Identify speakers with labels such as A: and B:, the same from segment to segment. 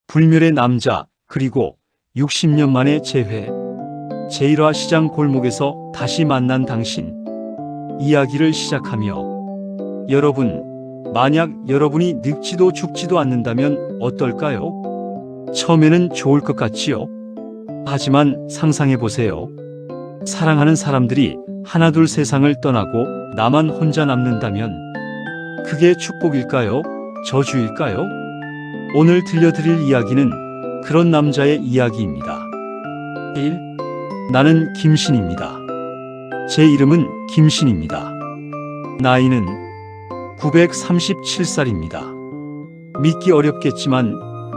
A: 불멸의 남자, 그리고 60년 만에 재회. 제1화 시장 골목에서 다시 만난 당신. 이야기를 시작하며, 여러분, 만약 여러분이 늙지도 죽지도 않는다면 어떨까요? 처음에는 좋을 것 같지요? 하지만 상상해보세요. 사랑하는 사람들이 하나둘 세상을 떠나고 나만 혼자 남는다면 그게 축복일까요? 저주일까요? 오늘 들려드릴 이야기는 그런 남자의 이야기입니다. 1. 나는 김신입니다. 제 이름은 김신입니다. 나이는 937살입니다. 믿기 어렵겠지만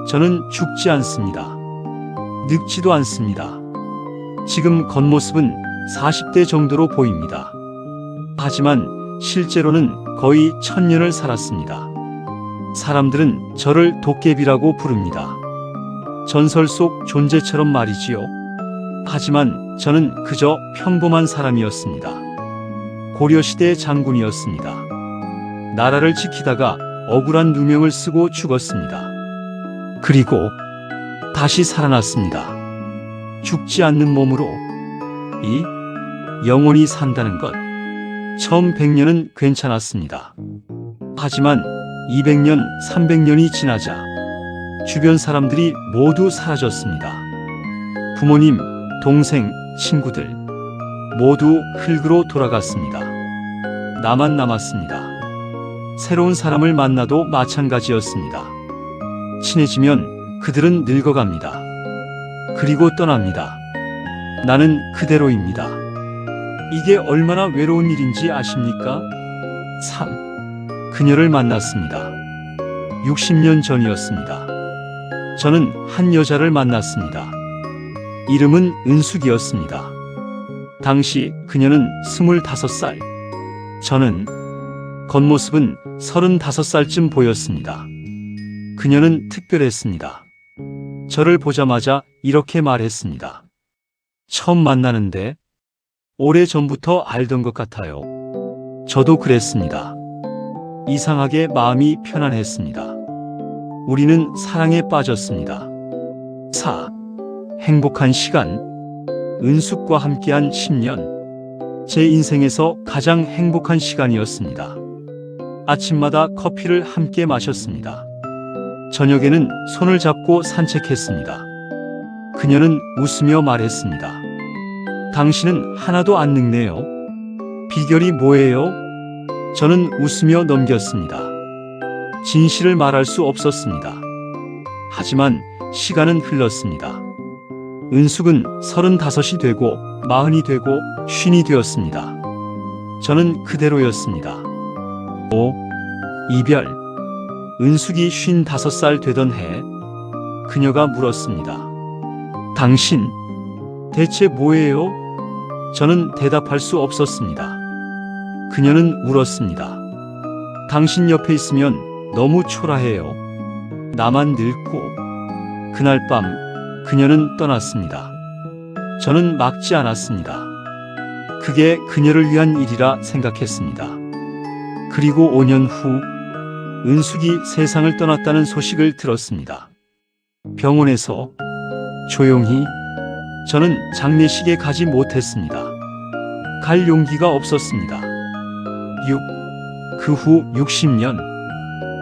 A: 저는 죽지 않습니다. 늙지도 않습니다. 지금 겉모습은 40대 정도로 보입니다. 하지만 실제로는 거의 1000년을 살았습니다. 사람들은 저를 도깨비라고 부릅니다. 전설 속 존재처럼 말이지요. 하지만 저는 그저 평범한 사람이었습니다. 고려시대 장군이었습니다. 나라를 지키다가 억울한 누명을 쓰고 죽었습니다. 그리고 다시 살아났습니다. 죽지 않는 몸으로. 영원히 산다는 것. 처음 100년은 괜찮았습니다. 하지만 200년, 300년이 지나자 주변 사람들이 모두 사라졌습니다. 부모님, 동생, 친구들 모두 흙으로 돌아갔습니다. 나만 남았습니다. 새로운 사람을 만나도 마찬가지였습니다. 친해지면 그들은 늙어갑니다. 그리고 떠납니다. 나는 그대로입니다. 이게 얼마나 외로운 일인지 아십니까? 3. 그녀를 만났습니다. 60년 전이었습니다. 저는 한 여자를 만났습니다. 이름은 은숙이었습니다. 당시 그녀는 25살, 저는 겉모습은 35살쯤 보였습니다. 그녀는 특별했습니다. 저를 보자마자 이렇게 말했습니다. 처음 만나는데 오래전부터 알던 것 같아요. 저도 그랬습니다. 이상하게 마음이 편안했습니다. 우리는 사랑에 빠졌습니다. 4. 행복한 시간. 은숙과 함께한 10년. 제 인생에서 가장 행복한 시간이었습니다. 아침마다 커피를 함께 마셨습니다. 저녁에는 손을 잡고 산책했습니다. 그녀는 웃으며 말했습니다. 당신은 하나도 안 늙네요. 비결이 뭐예요? 저는 웃으며 넘겼습니다. 진실을 말할 수 없었습니다. 하지만 시간은 흘렀습니다. 은숙은 35이 되고 40이 되고 50이 되었습니다. 저는 그대로였습니다. 5. 이별. 은숙이 55살 되던 해 그녀가 물었습니다. 당신 대체 뭐예요? 저는 대답할 수 없었습니다. 그녀는 울었습니다. 당신 옆에 있으면 너무 초라해요. 나만 늙고. 그날 밤 그녀는 떠났습니다. 저는 막지 않았습니다. 그게 그녀를 위한 일이라 생각했습니다. 그리고 5년 후 은숙이 세상을 떠났다는 소식을 들었습니다. 병원에서 조용히. 저는 장례식에 가지 못했습니다. 갈 용기가 없었습니다. 6. 그 후 60년.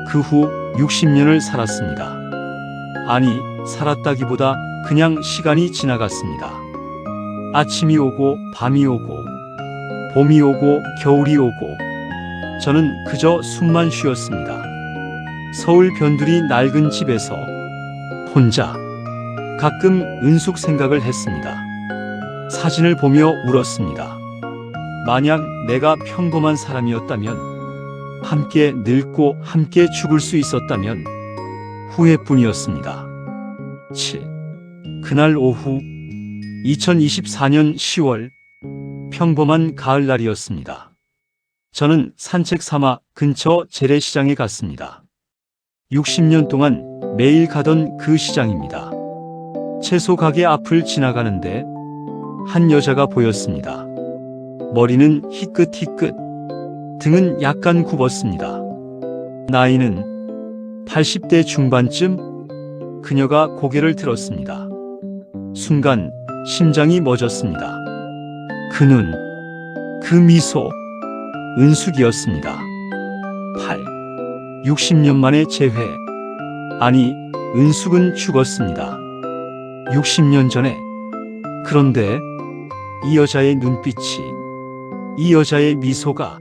A: 그 후 60년을 살았습니다. 아니, 살았다기보다 그냥 시간이 지나갔습니다. 아침이 오고 밤이 오고 봄이 오고 겨울이 오고 저는 그저 숨만 쉬었습니다. 서울 변두리 낡은 집에서 혼자 가끔 은숙 생각을 했습니다. 사진을 보며 울었습니다. 만약 내가 평범한 사람이었다면, 함께 늙고 함께 죽을 수 있었다면 후회뿐이었습니다. 7. 그날 오후 2024년 10월 평범한 가을날이었습니다. 저는 산책 삼아 근처 재래시장에 갔습니다. 60년 동안 매일 가던 그 시장입니다. 채소 가게 앞을 지나가는데 한 여자가 보였습니다. 머리는 희끗희끗, 등은 약간 굽었습니다. 나이는 80대 중반쯤. 그녀가 고개를 들었습니다. 순간 심장이 멎었습니다. 그 눈, 그 미소, 은숙이었습니다. 60년 만에 재회. 아니, 은숙은 죽었습니다. 60년 전에. 그런데 이 여자의 눈빛이, 이 여자의 미소가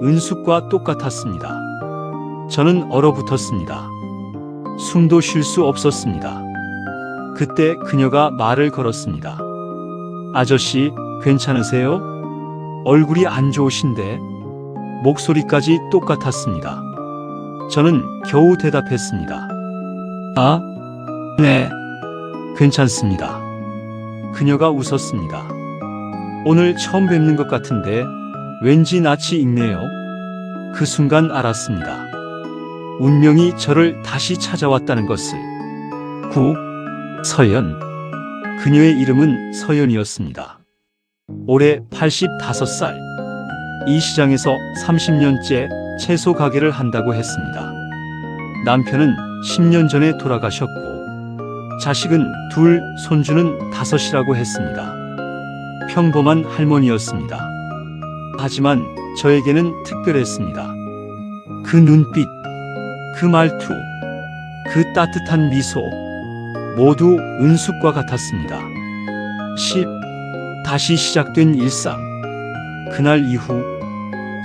A: 은숙과 똑같았습니다. 저는 얼어붙었습니다. 숨도 쉴 수 없었습니다. 그때 그녀가 말을 걸었습니다. 아저씨, 괜찮으세요? 얼굴이 안 좋으신데. 목소리까지 똑같았습니다. 저는 겨우 대답했습니다. 아, 네, 괜찮습니다. 그녀가 웃었습니다. 오늘 처음 뵙는 것 같은데 왠지 낯이 익네요. 그 순간 알았습니다. 운명이 저를 다시 찾아왔다는 것을. 서연. 그녀의 이름은 서연이었습니다. 올해 85살. 이 시장에서 30년째 채소 가게를 한다고 했습니다. 남편은 10년 전에 돌아가셨고 자식은 2, 손주는 5이라고 했습니다. 평범한 할머니였습니다. 하지만 저에게는 특별했습니다. 그 눈빛, 그 말투, 그 따뜻한 미소, 모두 은숙과 같았습니다. 다시 시작된 일상. 그날 이후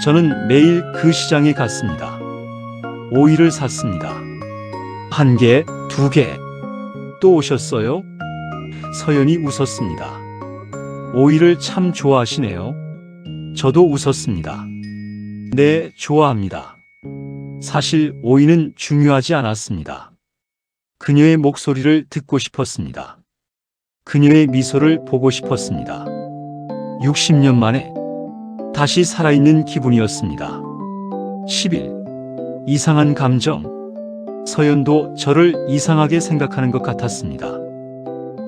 A: 저는 매일 그 시장에 갔습니다. 오이를 샀습니다. 1개, 2개. 또 오셨어요? 서연이 웃었습니다. 오이를 참 좋아하시네요. 저도 웃었습니다. 네, 좋아합니다. 사실 오이는 중요하지 않았습니다. 그녀의 목소리를 듣고 싶었습니다. 그녀의 미소를 보고 싶었습니다. 60년 만에 다시 살아있는 기분이었습니다. 이상한 감정. 서연도 저를 이상하게 생각하는 것 같았습니다.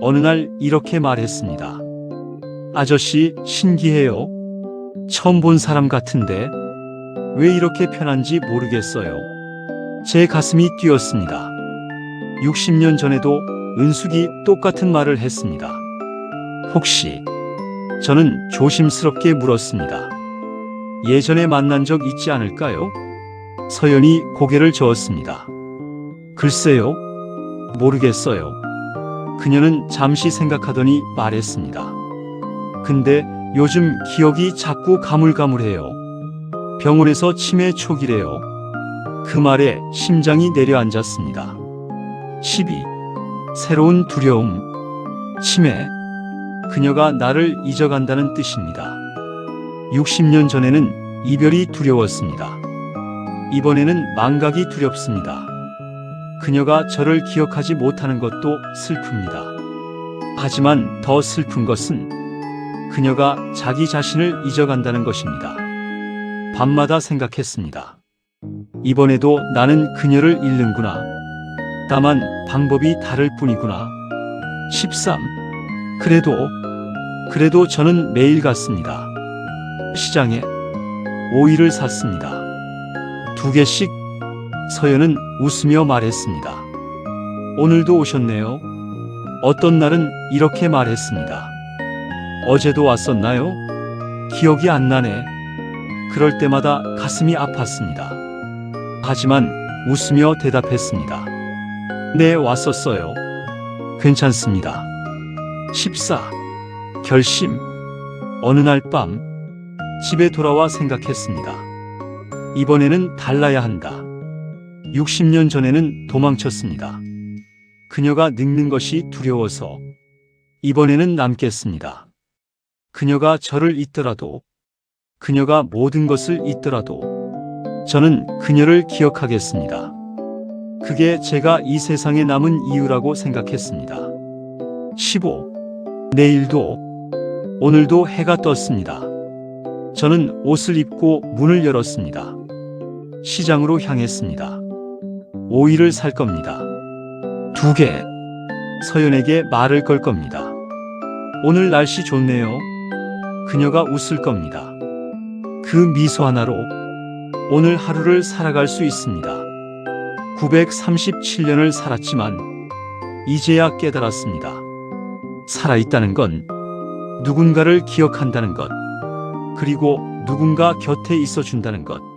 A: 어느 날 이렇게 말했습니다. 아저씨, 신기해요. 처음 본 사람 같은데 왜 이렇게 편한지 모르겠어요. 제 가슴이 뛰었습니다. 60년 전에도 은숙이 똑같은 말을 했습니다. 혹시? 저는 조심스럽게 물었습니다. 예전에 만난 적 있지 않을까요? 서연이 고개를 저었습니다. 글쎄요, 모르겠어요. 그녀는 잠시 생각하더니 말했습니다. 근데 요즘 기억이 자꾸 가물가물해요. 병원에서 치매 초기래요. 그 말에 심장이 내려앉았습니다. 새로운 두려움. 치매. 그녀가 나를 잊어간다는 뜻입니다. 60년 전에는 이별이 두려웠습니다. 이번에는 망각이 두렵습니다. 그녀가 저를 기억하지 못하는 것도 슬픕니다. 하지만 더 슬픈 것은 그녀가 자기 자신을 잊어간다는 것입니다. 밤마다 생각했습니다. 이번에도 나는 그녀를 잃는구나. 다만 방법이 다를 뿐이구나. 그래도 저는 매일 갔습니다. 시장에 오이를 샀습니다. 2개씩. 서연은 웃으며 말했습니다. 오늘도 오셨네요. 어떤 날은 이렇게 말했습니다. 어제도 왔었나요? 기억이 안 나네. 그럴 때마다 가슴이 아팠습니다. 하지만 웃으며 대답했습니다. 네, 왔었어요. 괜찮습니다. 결심. 어느 날 밤 집에 돌아와 생각했습니다. 이번에는 달라야 한다. 60년 전에는 도망쳤습니다. 그녀가 늙는 것이 두려워서. 이번에는 남겠습니다. 그녀가 저를 잊더라도, 그녀가 모든 것을 잊더라도 저는 그녀를 기억하겠습니다. 그게 제가 이 세상에 남은 이유라고 생각했습니다. 내일도, 오늘도 해가 떴습니다. 저는 옷을 입고 문을 열었습니다. 시장으로 향했습니다. 오이를 살 겁니다. 2개. 서연에게 말을 걸 겁니다. 오늘 날씨 좋네요. 그녀가 웃을 겁니다. 그 미소 하나로 오늘 하루를 살아갈 수 있습니다. 937년을 살았지만 이제야 깨달았습니다. 살아있다는 건 누군가를 기억한다는 것, 그리고 누군가 곁에 있어 준다는 것.